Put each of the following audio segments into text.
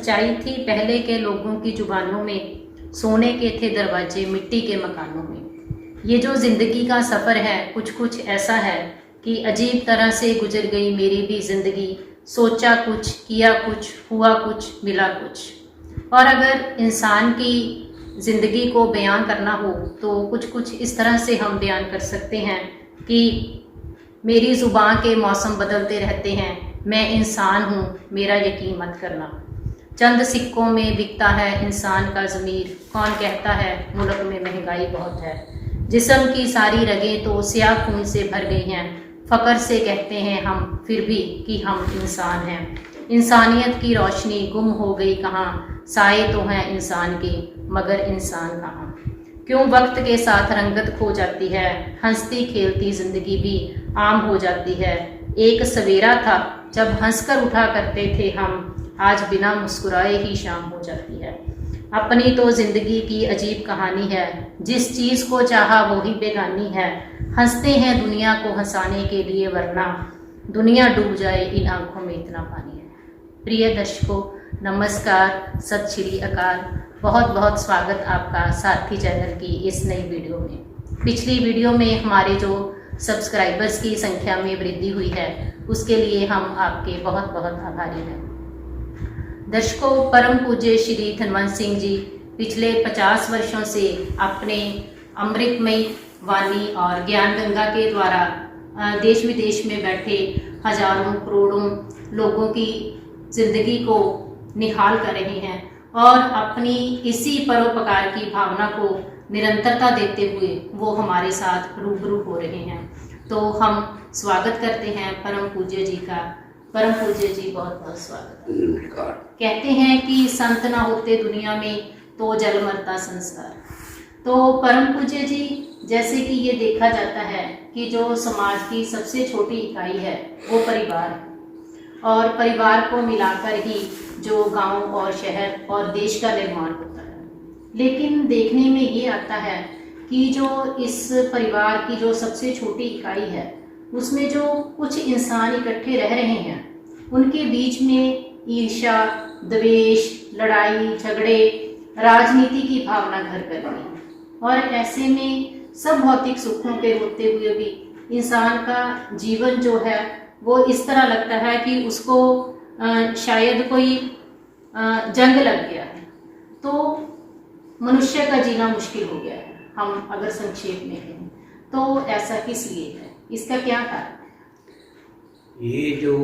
सच्चाई थी पहले के लोगों की जुबानों में, सोने के थे दरवाजे मिट्टी के मकानों में। ये जो ज़िंदगी का सफ़र है कुछ कुछ ऐसा है कि अजीब तरह से गुजर गई मेरी भी ज़िंदगी। सोचा कुछ, किया कुछ, हुआ कुछ, मिला कुछ। और अगर इंसान की ज़िंदगी को बयान करना हो तो कुछ कुछ इस तरह से हम बयान कर सकते हैं कि मेरी ज़ुबान के मौसम बदलते रहते हैं, मैं इंसान हूँ, मेरा यकीन मत करना। चंद सिक्कों में बिकता है इंसान का ज़मीर, कौन कहता है मुल्क में महंगाई बहुत है। जिस्म की सारी रगें तो स्याह खून से भर गई हैं, फ़ख्र से कहते हैं हम फिर भी कि हम इंसान हैं। इंसानियत की रोशनी गुम हो गई कहाँ, साए तो हैं इंसान के मगर इंसान कहाँ। क्यों वक्त के साथ रंगत खो जाती है, हंसती खेलती ज़िंदगी भी आम हो जाती है। एक सवेरा था जब हंसकर उठा करते थे हम, आज बिना मुस्कुराए ही शाम हो जाती है। अपनी तो ज़िंदगी की अजीब कहानी है, जिस चीज़ को चाहा वो ही बेगानी है। हंसते हैं दुनिया को हंसाने के लिए वरना दुनिया डूब जाए इन आंखों में इतना पानी है। प्रिय दर्शकों नमस्कार, सत श्री अकाल। बहुत बहुत स्वागत आपका सारथी चैनल की इस नई वीडियो में। पिछली वीडियो में हमारे जो सब्सक्राइबर्स की संख्या में वृद्धि हुई है उसके लिए हम आपके बहुत बहुत आभारी हैं। दर्शकों, परम पूज्य श्री धनवंत सिंह जी पिछले 50 वर्षों से अपने अमृतमयी वाणी और ज्ञान गंगा के द्वारा देश विदेश में बैठे हजारों करोड़ों लोगों की ज़िंदगी को निहाल कर रहे हैं और अपनी इसी परोपकार की भावना को निरंतरता देते हुए वो हमारे साथ रूबरू हो रहे हैं। तो हम स्वागत करते हैं परम पूज्य जी का। परम पूज्य जी बहुत बहुत स्वागत। नमस्कार। कहते हैं कि संत ना होते दुनिया में तो जल मरता संसार। तो परम पूज्य जी, जैसे कि ये देखा जाता है कि जो समाज की सबसे छोटी इकाई है वो परिवार है और परिवार को मिलाकर ही जो गांव और शहर और देश का निर्माण होता है। लेकिन देखने में ये आता है कि जो इस परिवार की जो सबसे छोटी इकाई है उसमें जो कुछ इंसान इकट्ठे रह रहे हैं उनके बीच में ईर्ष्या, द्वेष, लड़ाई झगड़े, राजनीति की भावना घर कर रही है। और ऐसे में सब भौतिक सुखों के होते हुए भी इंसान का जीवन जो है वो इस तरह लगता है कि उसको शायद कोई जंग लग गया है। तो मनुष्य का जीना मुश्किल हो गया है, हम अगर संक्षेप में कहें तो ऐसा किस लिए है, इसका क्या कारण? ये जो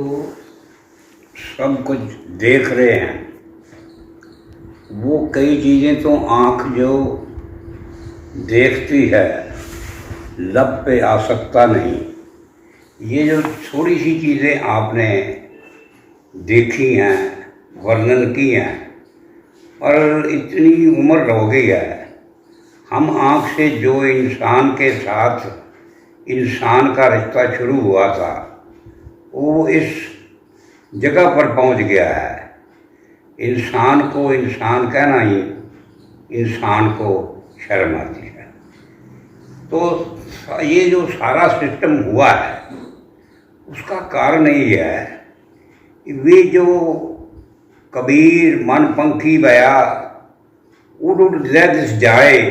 सब कुछ देख रहे हैं वो कई चीज़ें तो आँख जो देखती है लब पे आ सकता नहीं। ये जो थोड़ी सी चीज़ें आपने देखी हैं, वर्णन की हैं और इतनी उम्र हो गई है, हम आँख से जो इंसान के साथ इंसान का रिश्ता शुरू हुआ था वो इस जगह पर पहुंच गया है। इंसान को इंसान कहना ही इंसान को शर्म आती है। तो ये जो सारा सिस्टम हुआ है उसका कारण ये है कि वे जो कबीर मन पंखी बया उड़ उड़ ज़ैद जाए,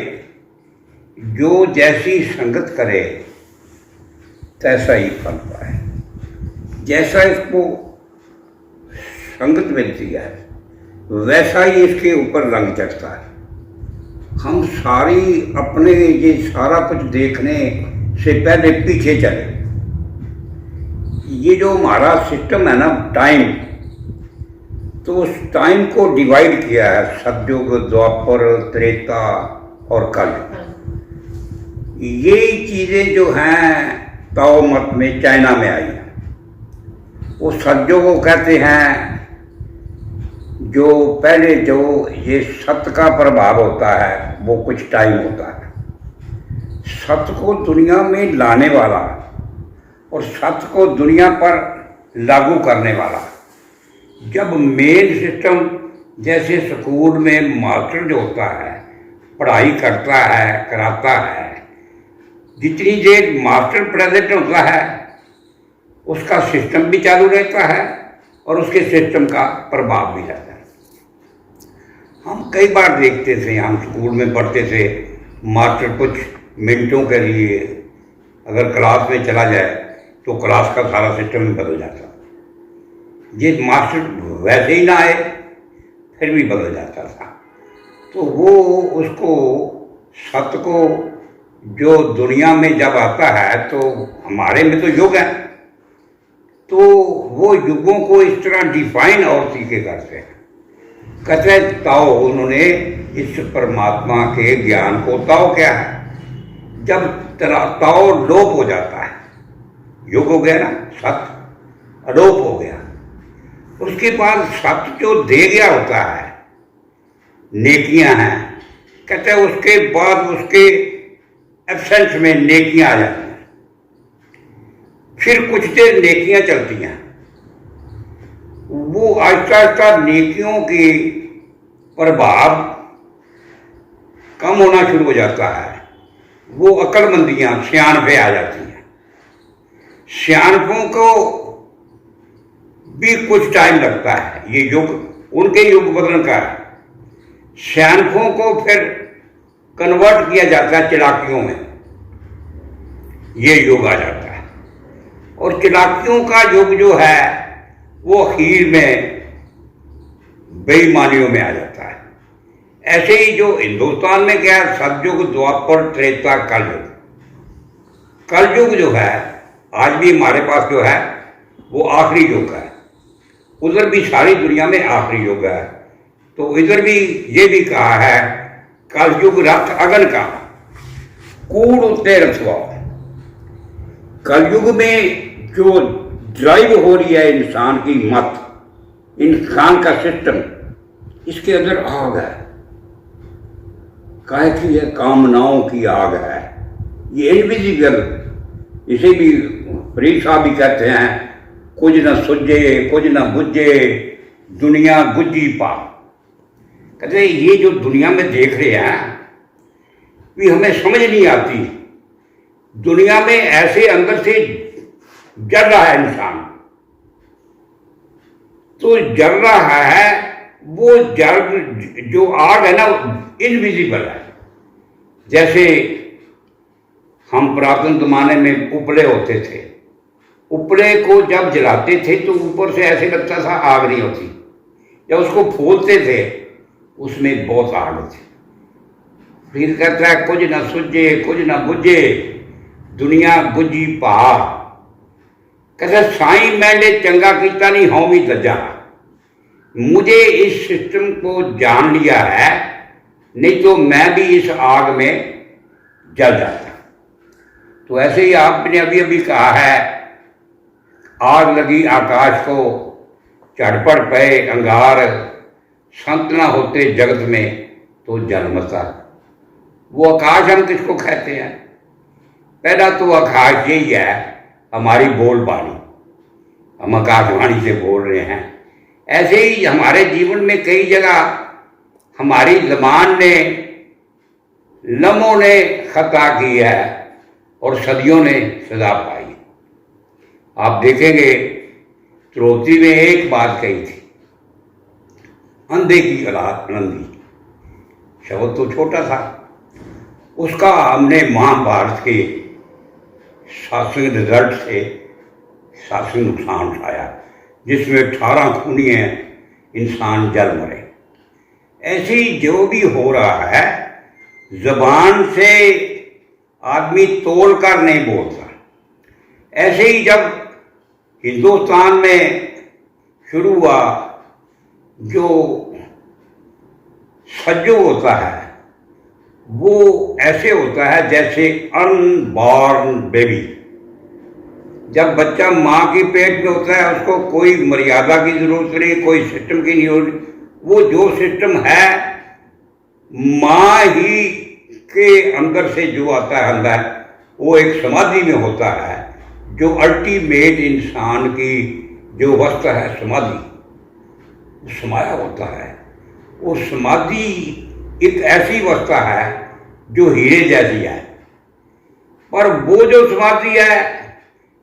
जो जैसी संगत करे तैसा ही फल पाए। जैसा इसको संगत मिलती है वैसा ही इसके ऊपर रंग चढ़ता है। हम सारी अपने ये सारा कुछ देखने से पहले पीछे चले। ये जो हमारा सिस्टम है ना टाइम, तो उस टाइम को डिवाइड किया है सतयुग, द्वापर, त्रेता और कल। ये चीज़ें जो हैं ताओ मत में चाइना में आई है। वो सतयुग को कहते हैं जो पहले जो ये सत्य का प्रभाव होता है वो कुछ टाइम होता है, सत्य को दुनिया में लाने वाला और सत्य को दुनिया पर लागू करने वाला। जब मेन सिस्टम जैसे स्कूल में मास्टर जो होता है पढ़ाई करता है, कराता है, जितनी देर मास्टर प्रेजेंट होता है उसका सिस्टम भी चालू रहता है और उसके सिस्टम का प्रभाव भी रहता है। हम कई बार देखते थे, हम स्कूल में पढ़ते थे, मास्टर कुछ मिनटों के लिए अगर क्लास में चला जाए तो क्लास का सारा सिस्टम ही बदल जाता। ये मास्टर वैसे ही ना आए फिर भी बदल जाता था। तो वो उसको सत्य को जो दुनिया में जब आता है, तो हमारे में तो युग है, तो वो युगों को इस तरह डिफाइन और तरीके करते हैं। कहते हैं ताओ, उन्होंने इस परमात्मा के ज्ञान को, ताओ क्या है, जब ताओ लोप हो जाता है, युग हो गया ना, सत्य अलोप हो गया, उसके बाद सत्य जो दे गया होता है, नेकियां हैं, कहते हैं उसके बाद उसके एब्सेंस में नेकियां आ जाती हैं। फिर कुछ देर नेकियां चलती हैं, वो आहिस्ता आहिस्ता नेकियों के प्रभाव कम होना शुरू हो जाता है, वो अक्लमंदियां सियानफे आ जाती हैं। सियानफों को भी कुछ टाइम लगता है, ये युग उनके युग बदलने का है। सियानफों को फिर कन्वर्ट किया जाता है चालाकियों में, ये युग आ जाता है। और चालाकियों का युग जो है वो अखीर में बेईमानियों में आ जाता है। ऐसे ही जो हिंदुस्तान में क्या है, सतयुग, द्वापर, त्रेता, कलयुग। कलयुग जो है आज भी हमारे पास जो है वो आखिरी युग है, उधर भी सारी दुनिया में आखिरी युग है। तो इधर भी ये भी कहा है कलयुग रथ अगन का, कूड़ उतने रथवा। कलयुग में जो ड्राइव हो रही है इंसान की मत, इंसान का सिस्टम, इसके अंदर आग है, काहे की है, कामनाओं की आग है, ये इनविजिबल। इसे भी फरीद साहब भी कहते हैं, कुछ न सुझे कुछ न बुझे दुनिया गुज्जी पा। कहते हैं ये जो दुनिया में देख रहे हैं भी हमें समझ नहीं आती। दुनिया में ऐसे अंदर से जल रहा है इंसान, तो जल रहा है, वो जल जो आग है ना इनविजिबल है। जैसे हम पुरातन जमाने में उपले होते थे, उपले को जब जलाते थे तो ऊपर से ऐसे लगता था आग नहीं होती, जब उसको खोलते थे उसमें बहुत आग थी। फिर कहता है कुछ न सुझे कुछ न बुझे दुनिया गुज्जी पा। कहता साईं मैंने चंगा किया नहीं हों भी दजा, मुझे इस सिस्टम को जान लिया है, नहीं तो मैं भी इस आग में जल जाता। तो ऐसे ही आपने अभी अभी कहा है, आग लगी आकाश को, चढ़पड़ पे अंगार, संत ना होते जगत में तो जलमता। वो आकाश हम किसको कहते हैं? पहला तो आकाश यही है हमारी बोलबानी, हम आकाशवाणी से बोल रहे हैं। ऐसे ही हमारे जीवन में कई जगह हमारी ज़बान ने, लम्हों ने खता की है और सदियों ने सजा पाई। आप देखेंगे त्रोती में एक बात कही थी, अंधे की औलाद नंदी, शब्द तो छोटा था, उसका हमने महाभारत के शासन रिजल्ट से शासन नुकसान उठाया, जिसमें 18 खूनियाँ इंसान जल मरे। ऐसे ही जो भी हो रहा है, जबान से आदमी तोल कर नहीं बोलता। ऐसे ही जब हिंदुस्तान में शुरू हुआ, जो सज्जो होता है वो ऐसे होता है जैसे अनबॉर्न बेबी। जब बच्चा माँ के पेट में होता है उसको कोई मर्यादा की जरूरत नहीं, कोई सिस्टम की नहीं होती। वो जो सिस्टम है माँ ही के अंदर से जो आता है अंदर, वो एक समाधि में होता है, जो अल्टीमेट इंसान की जो अवस्था है समाधि, समाया होता है। वो समाधि एक ऐसी अवस्था है जो हीरे जैसी है, पर वो जो समाधि है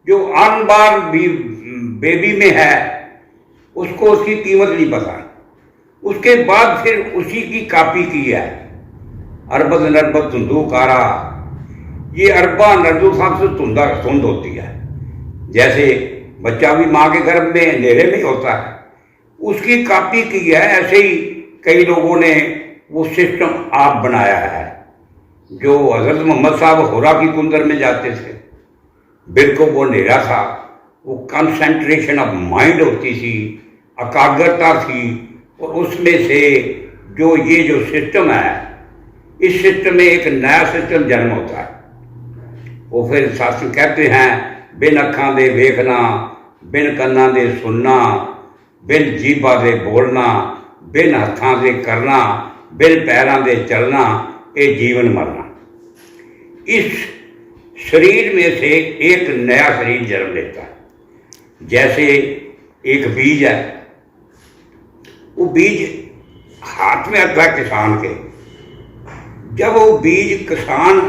जो अनबॉर्न बेबी में है, उसको उसकी कीमत नहीं पता। उसके बाद फिर उसी की कॉपी की है। अरबद नरबत धुंधुकारा, ये अरबा नरदू साहब से धुंध होती है। जैसे बच्चा भी माँ के गर्भ में अंधेरे में होता है, उसकी कॉपी की है। ऐसे ही कई लोगों ने वो सिस्टम आप बनाया है। जो हजरत मोहम्मद साहब होरा की कुंदर में जाते थे, बिल्कुल वो अंधेरा था, वो कंसंट्रेशन ऑफ माइंड होती थी, एकाग्रता थी, और उसमें से जो सिस्टम है, इस सिस्टम में एक नया सिस्टम जन्म होता है। वो फिर शास्त्र कहते हैं, बिन अखां दे वेखना, बिन कन्ना दे सुनना, बिन जीभा दे बोलना, बिन हत्थां दे करना, बिन पैरां दे चलना, ये जीवन मरना। इस शरीर में से एक नया शरीर जन्म लेता है। जैसे एक बीज है, वो बीज हाथ में आता है किसान के। जब वो बीज किसान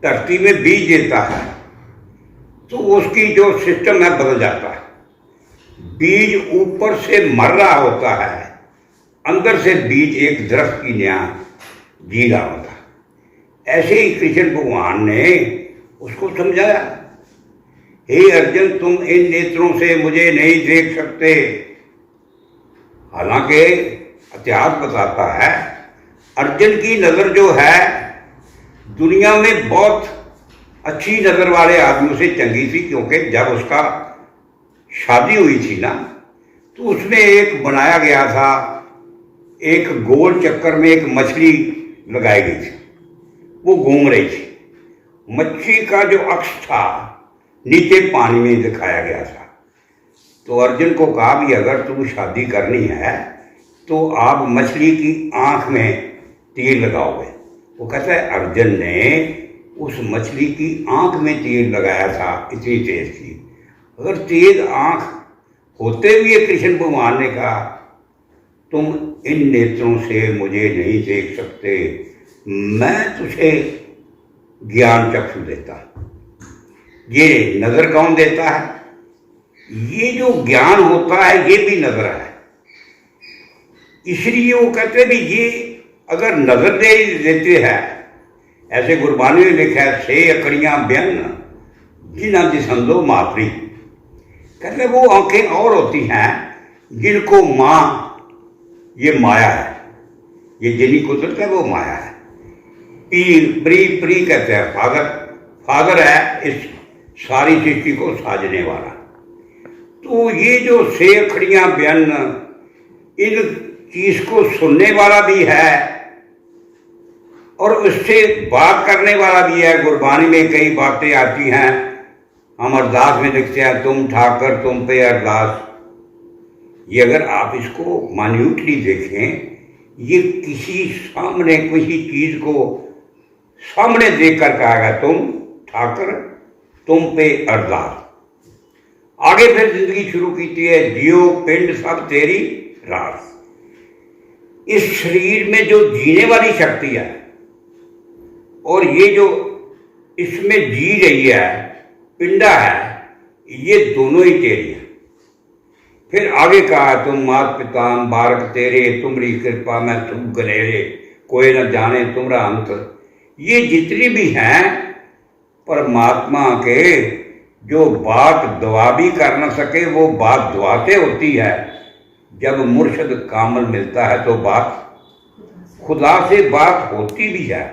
धरती में बीज देता है तो उसकी जो सिस्टम है बदल जाता है। बीज ऊपर से मर रहा होता है, अंदर से बीज एक दरख्त की न्याय जी रहा होता है। ऐसे ही कृष्ण भगवान ने उसको समझाया, हे अर्जुन, तुम इन नेत्रों से मुझे नहीं देख सकते। हालांकि इतिहास बताता है, अर्जुन की नज़र जो है दुनिया में बहुत अच्छी नज़र वाले आदमियों से चंगी थी, क्योंकि जब उसका शादी हुई थी ना, तो उसमें एक बनाया गया था, एक गोल चक्कर में एक मछली लगाई गई थी, वो घूम रही थी। मच्छी का जो अक्ष था नीचे पानी में दिखाया गया था। तो अर्जुन को कहा भी, अगर तुम शादी करनी है तो आप मछली की आंख में तीर लगाओगे। वो कहता है, अर्जुन ने उस मछली की आंख में तीर लगाया था, इतनी तेज थी। अगर तेज आंख होते हुए कृष्ण भगवान ने कहा, तुम इन नेत्रों से मुझे नहीं देख सकते, मैं तुझे ज्ञान चक्षु देता। ये नजर कौन देता है? ये जो ज्ञान होता है ये भी नजर है। इसलिए वो कहते भी, ये अगर नजर दे देते हैं, ऐसे गुरबानी में लिखा है, से अकड़ियां ब्यन जिन्ना दिसंदो मातरी। कहते वो आंखें और होती हैं जिनको माँ, ये माया है, ये जिन्हीं कुदरत है वो माया है। पीर प्री प्री कहते हैं, फादर, फादर है इस सारी सृष्टि को साजने वाला। तो ये जो से अखड़ियां बयान, इन चीज को सुनने वाला भी है और उससे बात करने वाला भी है। गुरबानी में कई बातें आती हैं, हम अरदास में लिखते हैं, तुम ठाकर तुम पे अरदास। ये अगर आप इसको मान्यूटली देखें, ये किसी सामने किसी चीज को सामने देख कर कहा गया, तुम ठाकर तुम पे अरदास। आगे फिर जिंदगी शुरू की है, जियो पिंड सब तेरी रास। इस शरीर में जो जीने वाली शक्ति है और ये जो इसमें जी रही है पिंडा है, ये दोनों ही तेरी है। फिर आगे कहा, तुम मात पिता बारक तेरे, तुमरी कृपा में तुम गलेरे, कोई न जाने तुमरा अंत। ये जितनी भी हैं परमात्मा के, जो बात दुआ भी कर न सके वो बात दुआ से होती है। जब मुर्शद कामल मिलता है तो बात खुदा से बात होती भी है।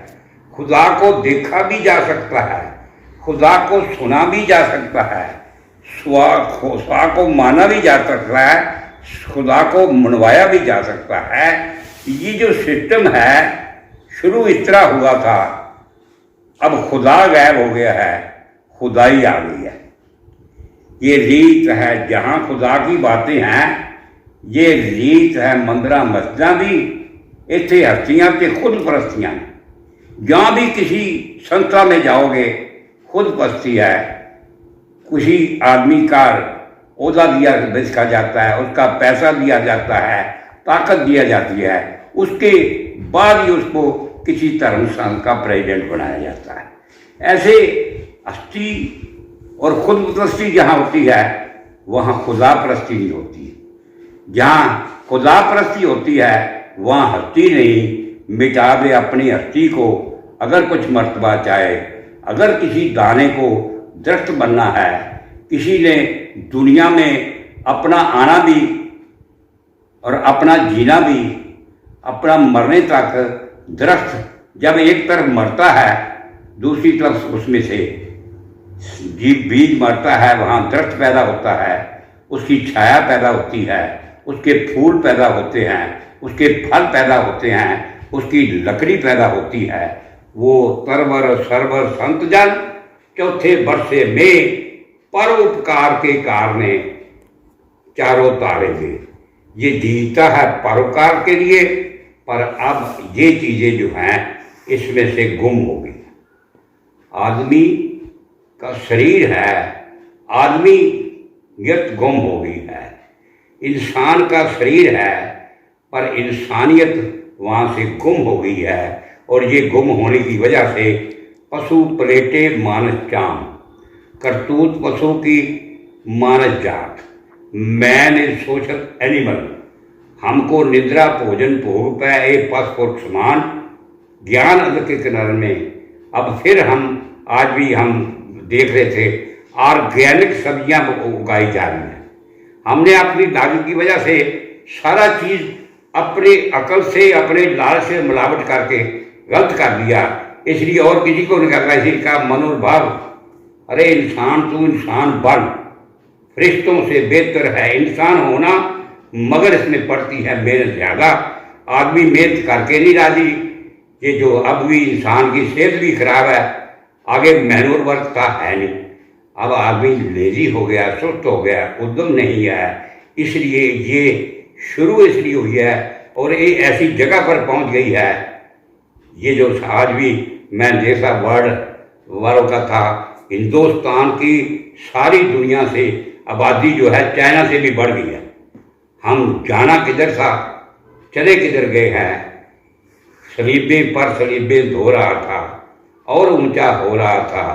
खुदा को देखा भी जा सकता है, खुदा को सुना भी जा सकता है, खुदा को माना भी जा सकता है, खुदा को मनवाया भी जा सकता है। ये जो सिस्टम है शुरू इस तरह हुआ था, अब खुदा गायब हो गया है, खुदाई आ गई है। ये रीत है, जहाँ खुदा की बातें हैं ये रीत है। मंदिर मस्जिदां भी इतने हस्तियां ते खुद परस्तियां। जहाँ भी किसी संस्था में जाओगे खुद परस्ती है। किसी आदमी का ओहदा दिया बेचा जाता है, उसका पैसा दिया जाता है, ताकत दिया जाती है, उसके बाद ही उसको किसी धर्म संघ का प्रेसिडेंट बनाया जाता है। ऐसे हस्ती और खुद परस्ती जहाँ होती है वहाँ खुदा परस्ती नहीं होती है। जहाँ खुदा परस्ती होती है, वहाँ हस्ती नहीं। मिटा दे अपनी हस्ती को अगर कुछ मर्तबा चाहे। अगर किसी दाने को दरख्त बनना है, किसी ने दुनिया में अपना आना भी और अपना जीना भी, अपना मरने तक, दरख्त जब एक तरफ मरता है दूसरी तरफ उसमें से बीज मरता है, वहाँ दरख्त पैदा होता है, उसकी छाया पैदा होती है, उसके फूल पैदा होते हैं, उसके फल पैदा होते हैं, उसकी लकड़ी पैदा होती है। वो तरवर सरवर संत जन चौथे बरसे में परोपकार के कारणे चारों तारे दे। ये जीता है परोपकार के लिए, पर अब ये चीज़ें जो हैं इसमें से गुम हो गई। आदमी का शरीर है, आदमीयत गुम हो गई है। इंसान का शरीर है पर इंसानियत वहाँ से गुम हो गई है। और ये गुम होने की वजह से पशु पलेटे मानस चाम, करतूत पशु की मानस जात, मैन इज सोशल एनिमल। हमको निद्रा भोजन भोग पे पशु पुरुष समान, ज्ञान अदर के किनारे में। अब फिर हम आज भी हम देख रहे थे ऑर्गेनिक सब्जियां उगाई जा रही हैं। हमने अपनी दादी की वजह से सारा चीज़ अपने अकल से, अपने लाल से मिलावट करके गलत कर दिया, इसलिए और किसी को नहीं करना। इसी का मनोभाव, अरे इंसान तू इंसान बन, फरिश्तों से बेहतर है इंसान होना, मगर इसमें पड़ती है मेहनत ज़्यादा। आदमी मेहनत करके नहीं राजी। ये जो अब भी इंसान की सेहत भी खराब है, आगे मैनुअल वर्क का है नहीं। अब आदमी लेजी हो गया, सुस्त हो गया, उद्यम नहीं है। इसलिए ये शुरू इसलिए हुई है और ये ऐसी जगह पर पहुंच गई है। ये जो आज भी मैं जैसा वर्ल्ड वालों का था, हिंदुस्तान की सारी दुनिया से आबादी जो है चाइना से भी बढ़ गई है। हम जाना किधर था, चले किधर गए हैं। सलीबे पर सलीबे धो रहा था और ऊंचा हो रहा था,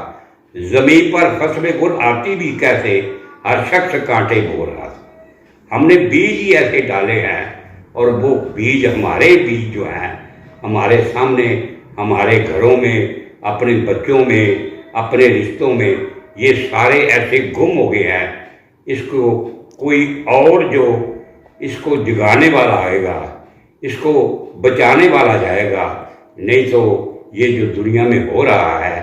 जमीन पर फसलें गुल आती भी कैसे, हर शख्स कांटे बो रहा था। हमने बीज ही ऐसे डाले हैं और वो बीज, हमारे बीज जो हैं हमारे सामने, हमारे घरों में, अपने बच्चों में, अपने रिश्तों में, ये सारे ऐसे गुम हो गए हैं। इसको कोई और जो इसको जगाने वाला आएगा, इसको बचाने वाला जाएगा, नहीं तो ये जो दुनिया में हो रहा है,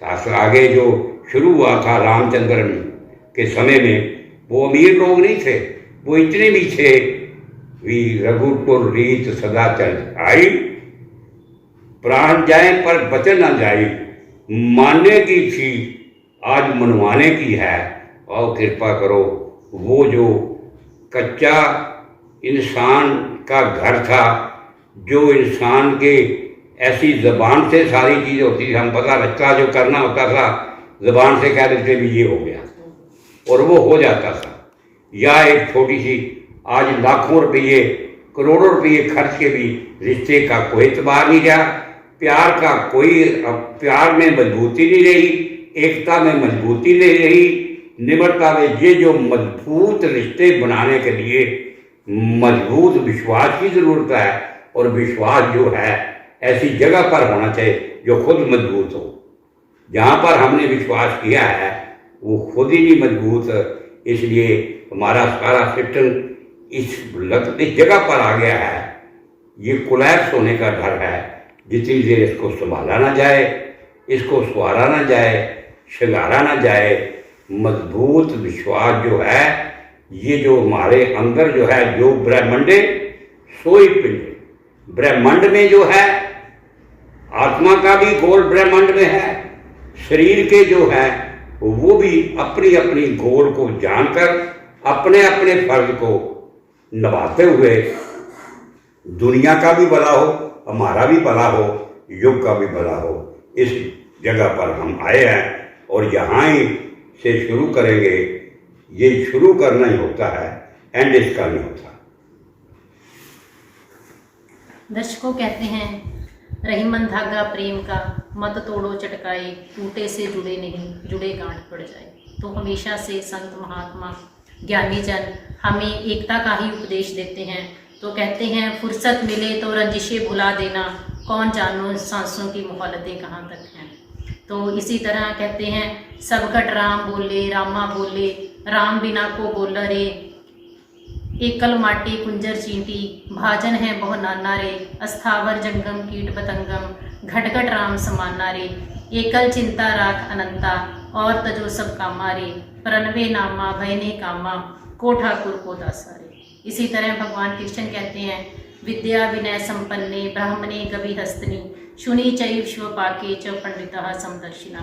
आगे जो शुरू हुआ था रामचंद्र के समय में, वो अमीर लोग नहीं थे, वो इतने भी थे। रघुकुल रीत सदा चल आई, प्राण जाए पर बचन न जाए। मानने की थी आज मनवाने की है, और कृपा करो वो जो कच्चा इंसान का घर था, जो इंसान के ऐसी ज़बान से सारी चीज़ होती थी, हम पता लगता जो करना होता था ज़बान से कह देते भी ये हो गया और वो हो जाता था। या एक छोटी सी आज लाखों रुपये करोड़ों रुपये खर्च के भी रिश्ते का कोई एतबार नहीं रहा, प्यार का कोई, प्यार में मजबूती नहीं रही, एकता में मजबूती नहीं रही, निम्रता में। ये जो मजबूत रिश्ते बनाने के लिए मजबूत विश्वास की ज़रूरत है, और विश्वास जो है ऐसी जगह पर होना चाहिए जो खुद मजबूत हो। जहाँ पर हमने विश्वास किया है वो खुद ही नहीं मजबूत, इसलिए हमारा सारा सिस्टम इस जगह पर आ गया है। ये कोलैप्स होने का डर है। जितनी देर इसको संभाला ना जाए, इसको सवारा ना जाए, शंगारा ना जाए, मजबूत विश्वास जो है, ये जो हमारे अंदर जो है, जो ब्रह्मंडे सोई पिंड, ब्रह्मांड में जो है, आत्मा का भी गोल ब्रह्मांड में है, शरीर के जो है वो भी अपनी अपनी गोल को जानकर अपने अपने फर्ज को निभाते हुए दुनिया का भी भला हो, हमारा भी भला हो, युग का भी भला हो, इस जगह पर हम आए हैं और यहाँ ही से शुरू करेंगे। ये शुरू करना ही होता है, एंड इसका नहीं होता। दर्शकों कहते हैं, रहीमन धागा प्रेम का, मत तोड़ो चटकाए, टूटे से जुड़े नहीं, जुड़े गांठ पड़ जाए। तो हमेशा से संत महात्मा ज्ञानी जन हमें एकता का ही उपदेश देते हैं। तो कहते हैं फुर्सत मिले तो रंजिशें भुला देना, कौन जानो सांसों की मोहलतें कहाँ तक हैं। तो इसी तरह कहते हैं सबकट राम बोले रामा बोले, राम बिना को बोल रे, एकल माटी कुंजर चींटी, भाजन है बहु नाना रे, अस्थावर जंगम कीट पतंगम, घटघट राम समाना रे, एकल चिंता राख अनंता, और तजो सब कामा रे, प्रणवे नामा भयने कामा, को ठाकुर को दासा रे। इसी तरह भगवान कृष्ण कहते हैं विद्या विनय संपन्ने ब्राह्मणे गवि हस्तनी, शुनि चैव शिव पाके च पंडिता समदर्शिना।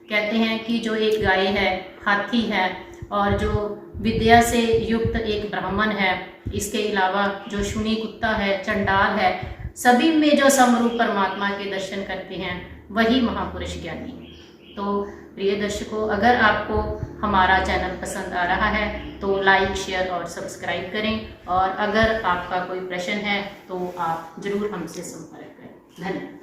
कहते हैं कि जो एक गाय है, हाथी है और जो विद्या से युक्त एक ब्राह्मण है, इसके अलावा जो शुनि कुत्ता है, चंडाल है, सभी में जो समरूप परमात्मा के दर्शन करते हैं वही महापुरुष ज्ञानी है। तो प्रिय दर्शकों, अगर आपको हमारा चैनल पसंद आ रहा है तो लाइक शेयर और सब्सक्राइब करें, और अगर आपका कोई प्रश्न है तो आप ज़रूर हमसे संपर्क करें। धन्यवाद।